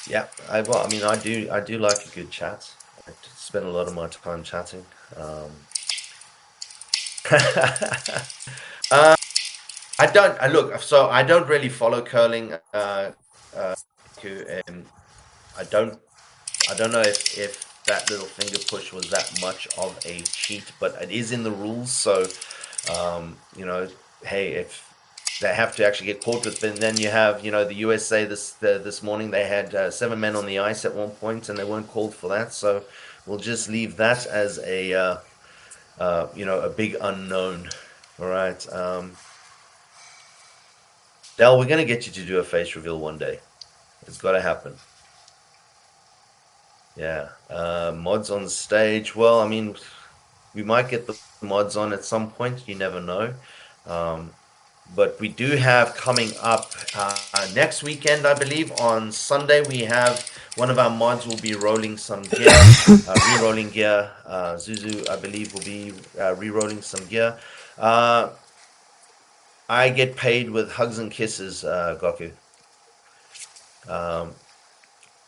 Yeah, well, I mean, I do like a good chat. I spend a lot of my time chatting. Um, uh, I don't. I look. So I don't really follow curling. And I don't. I don't know if that little finger push was that much of a cheat, but it is in the rules. So, you know, hey, if they have to actually get caught with, but then you have, the USA this morning they had 7 men on the ice at one point, and they weren't called for that. So we'll just leave that as a big unknown. All right, Dell, we're gonna get you to do a face reveal one day. It's got to happen. Yeah. Mods on stage. Well, I mean, we might get the mods on at some point. You never know. Um, but we do have coming up next weekend, I believe, on Sunday, we have one of our mods will be rolling some gear, re-rolling gear. Zuzu, I believe, will be re-rolling some gear. Uh, I get paid with hugs and kisses, Goku. Um,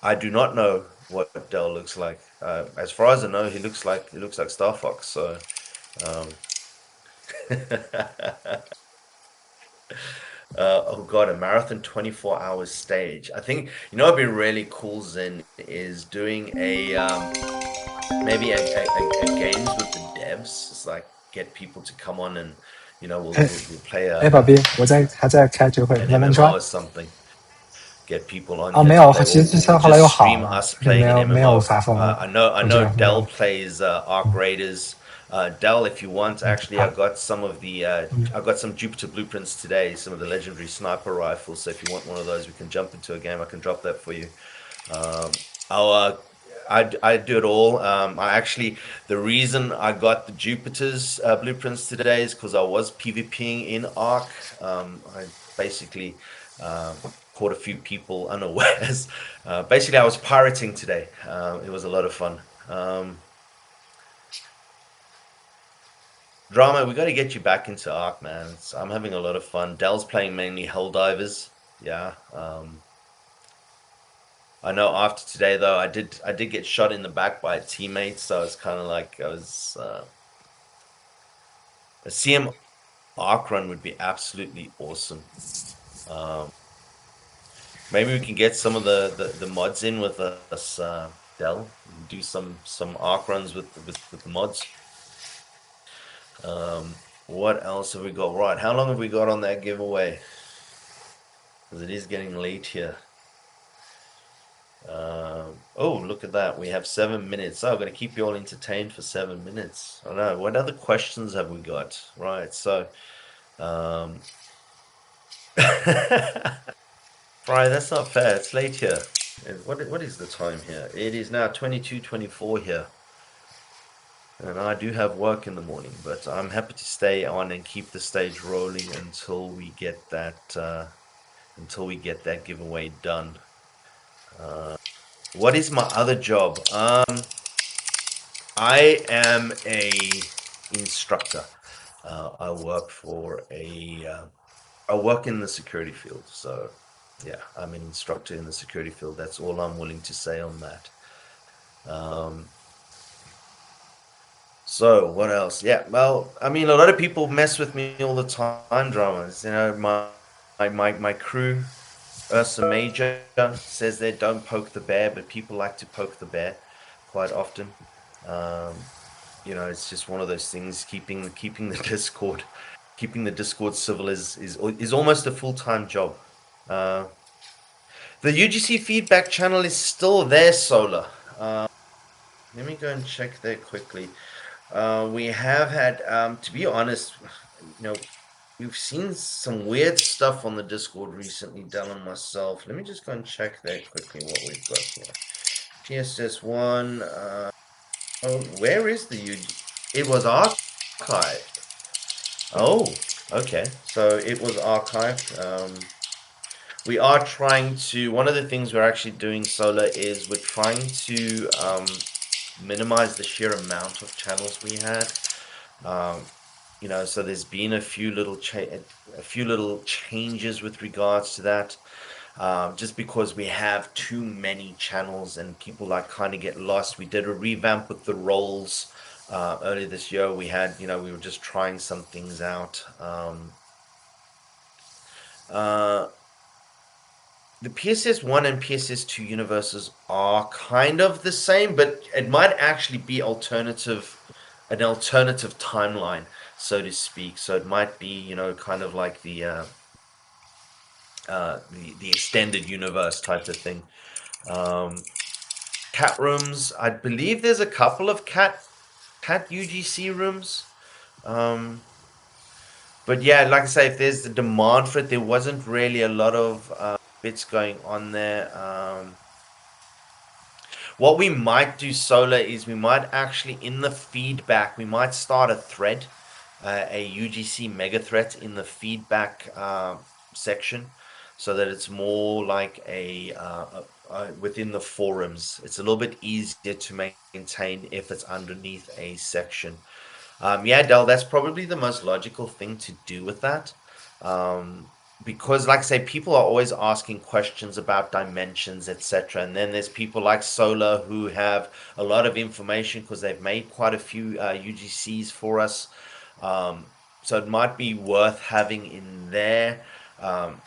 I do not know what Dell looks like. As far as I know, he looks like Star Fox. So, um, oh god, a marathon 24 hours stage. I think what'd be really cool, Zen, is doing a maybe a games with the devs. It's like get people to come on and we'll 哎 we'll play 哎，宝贝，还在开这个会，an 慢慢抓。MMO or something. Get people on 哦，here 没 to 有，play, 其实 or 后来 just 又好 stream 了，us 就是没 playing an 有没有 MMO. 发疯了，I 我觉 know 得很好。Dell plays Arc Raiders. Dell, if you want, 嗯，actually, I 好，got some of the嗯，I got some Jupiter blueprints today, some of the legendary sniper rifles. So if you want one of those, we can jump into a game. I can drop that for you. Um, I'll I do it all. The reason I got the Jupiter's blueprints today is because I was PvPing in Arc. I basically caught a few people unawares. Basically, I was pirating today. It was a lot of fun. Drama, we got to get you back into Arc, man. I'm having a lot of fun. Dell's playing mainly Helldivers. Yeah. I know after today though, I did get shot in the back by a teammate, so it's kind of like I was a CM arc run would be absolutely awesome. Um, Maybe we can get some of the mods in with us, Dell. We can do some arc runs with the mods. What else have we got? Right, how long have we got on that giveaway? Because it is getting late here. Oh, look at that. We have 7 minutes. Oh, I'm going to keep you all entertained for 7 minutes. I know. What other questions have we got? Right. So, um, Brian, that's not fair. It's late here. What is the time here? It is now 22:24 here. And I do have work in the morning, but I'm happy to stay on and keep the stage rolling until we get that giveaway done. What is my other job? I am a instructor. I work for I work in the security field. So yeah, I'm an instructor in the security field. That's all I'm willing to say on that. Um, so what else? Yeah, well, I mean, a lot of people mess with me all the time, dramas. My crew, Ursa Major, says they don't poke the bear, but people like to poke the bear quite often. Um, it's just one of those things. Keeping the Discord civil is almost a full-time job. Uh, the UGC feedback channel is still there, Solar. Let me go and check there quickly. We have had, to be honest, we've seen some weird stuff on the Discord recently, Dell and myself. Let me just go and check there quickly what we've got here. PSS1. Oh, where is the UG? It was archived. Oh, okay. So it was archived. We are trying to, one of the things we're actually doing, Solar, is we're trying to minimize the sheer amount of channels we had. So there's been a few little changes with regards to that. just because we have too many channels and people like kind of get lost. We did a revamp with the roles earlier this year. We had, we were just trying some things out. Uh, the PSS1 and PSS2 universes are kind of the same, but it might actually be an alternative timeline, so to speak. So it might be, kind of like the extended universe type of thing. Um, cat rooms, I believe there's a couple of cat UGC rooms. Um, but yeah, like I say, if there's the demand for it, there wasn't really a lot of bits going on there. What we might do, Solar, is we might actually, in the feedback, we might start a thread, a UGC mega threat in the feedback section, so that it's more like within the forums. It's a little bit easier to maintain if it's underneath a section. Yeah, Dell, that's probably the most logical thing to do with that. Um, because, like I say, people are always asking questions about dimensions, etc. And then there's people like Solar who have a lot of information because they've made quite a few UGCs for us. Um, so it might be worth having in there, um,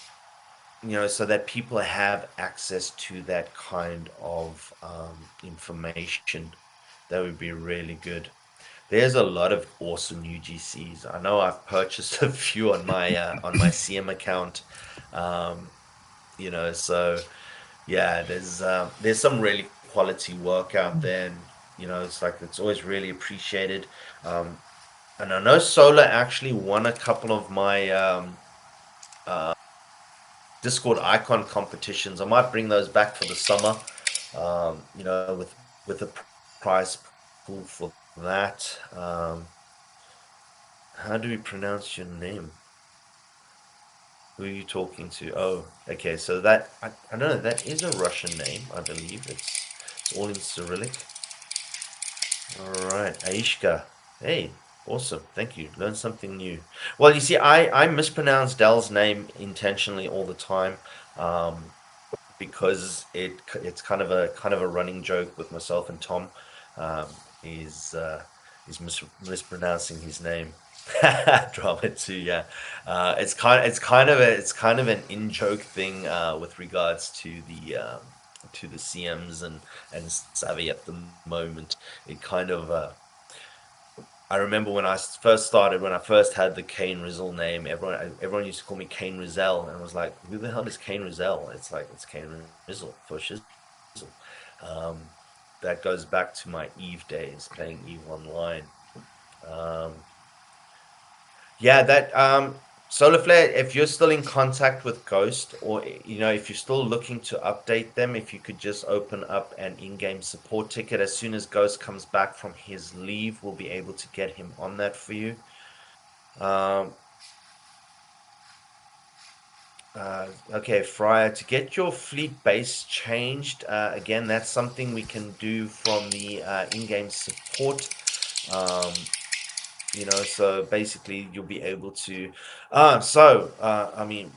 so that people have access to that kind of information. That would be really good. There's a lot of awesome UGCs. I know I've purchased a few on my CM account. Um, so yeah, there's some really quality work out there, and it's like it's always really appreciated. Um, and I know Solar actually won a couple of my Discord icon competitions. I might bring those back for the summer. With a prize pool for that. How do we pronounce your name? Who are you talking to? Oh, okay. So I don't know. That is a Russian name, I believe. It's all in Cyrillic. All right, Aishka. Hey, awesome. Thank you. Learned something new. Well, you see, I mispronounce Dell's name intentionally all the time. Um, because it's kind of a running joke with myself and Tom. Um, he's mispronouncing his name. Drama too, yeah. It's kind of an in joke thing with regards to the CMs and Savvy at the moment. It kind of I remember when I first started, when I first had the Kane Rizal name, everyone used to call me Kane Rizal, and I was like, "Who the hell is Kane Rizal?" It's like it's Kane Rizal for shizzle. Um, that goes back to my Eve days, playing Eve online. Um, yeah, that Solar Flare. If you're still in contact with Ghost, or if you're still looking to update them, if you could just open up an in-game support ticket as soon as Ghost comes back from his leave, we'll be able to get him on that for you. Um, okay, Fryer, to get your fleet base changed, again, that's something we can do from the in-game support. Um, so basically you'll be able to. I mean,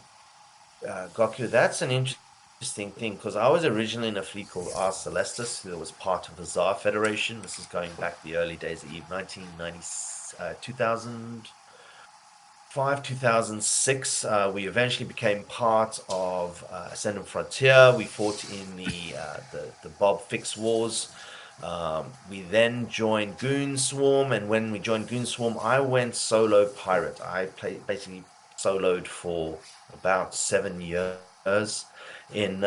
Goku, that's an interesting thing because I was originally in a fleet called R Celestis, that was part of the Tsar Federation. This is going back the early days of Eve, 1990, 2000. 2006, we eventually became part of Ascendant Frontier. We fought in the Bob Fix Wars. We then joined Goon Swarm, and when we joined Goon Swarm, I went solo pirate. Basically soloed for about 7 years in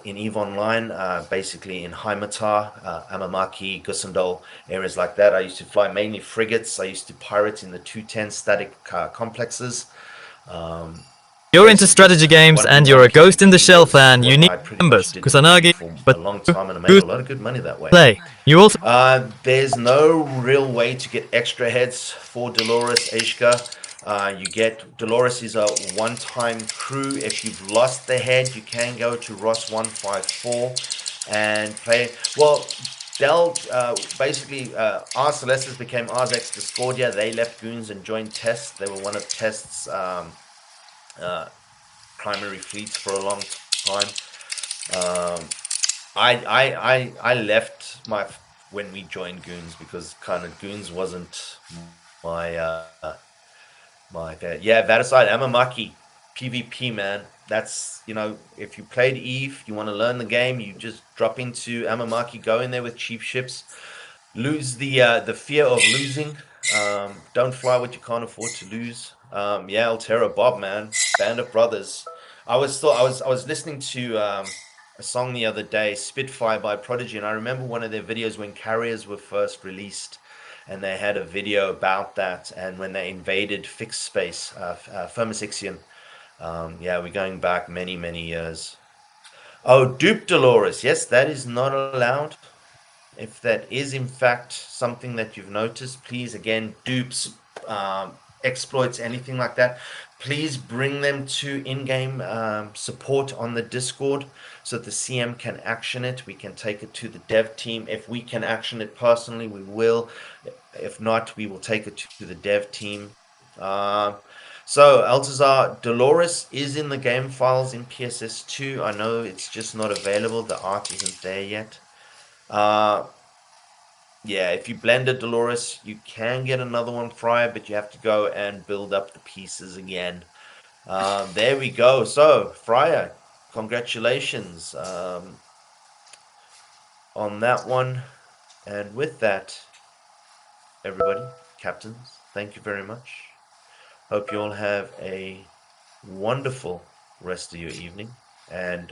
Eve Online, basically in Heimatar, Amamaki, Gusendal, areas like that. I used to fly mainly frigates. I used to pirate in the 210 static complexes. Um, You're into Basically, strategy just games and you're one a Ghost in the PvP Shell was fan, you what need I pretty much members, did Kusanagi, for a but long time, and I made a Goose lot of good money that way. play. You also There's no real way to get extra heads for Dolores Aishka. You get Dolores is a one-time crew. If you've lost the head, you can go to Ross 154 and play. Well, Dell basically our Celestis became Ars Ex Discordia. They left Goons and joined Test. They were one of Test's uh, primary fleets for a long time. Um, I left my when we joined Goons because kind of Goons wasn't my yeah, Vaticide Amamaki PvP, man. That's, if you played Eve, you want to learn the game, you just drop into Amamaki, go in there with cheap ships, lose the fear of losing. Don't fly what you can't afford to lose. Yeah, Altera Bob, man, Band of Brothers. I was listening to a song the other day, Spitfire by Prodigy, and I remember one of their videos when Carriers were first released, and they had a video about that, and when they invaded fixed space, Firmasixion. Yeah, we're going back many, many years. Oh, Dupe Dolores. Yes, that is not allowed. If that is in fact something that you've noticed, please, again, dupes, exploits, anything like that, please bring them to in-game support on the Discord so that the CM can action it. We can take it to the dev team. If we can action it personally, we will. If not, we will take it to the dev team. Um, so, Altazar, Dolores is in the game files in PSS2. I know it's just not available. The art isn't there yet. Uh, yeah, if you blended Dolores, you can get another one Friar, but you have to go and build up the pieces again. There we go. So, Friar, congratulations on that one. And with that, everybody, captains, thank you very much. Hope you all have a wonderful rest of your evening. And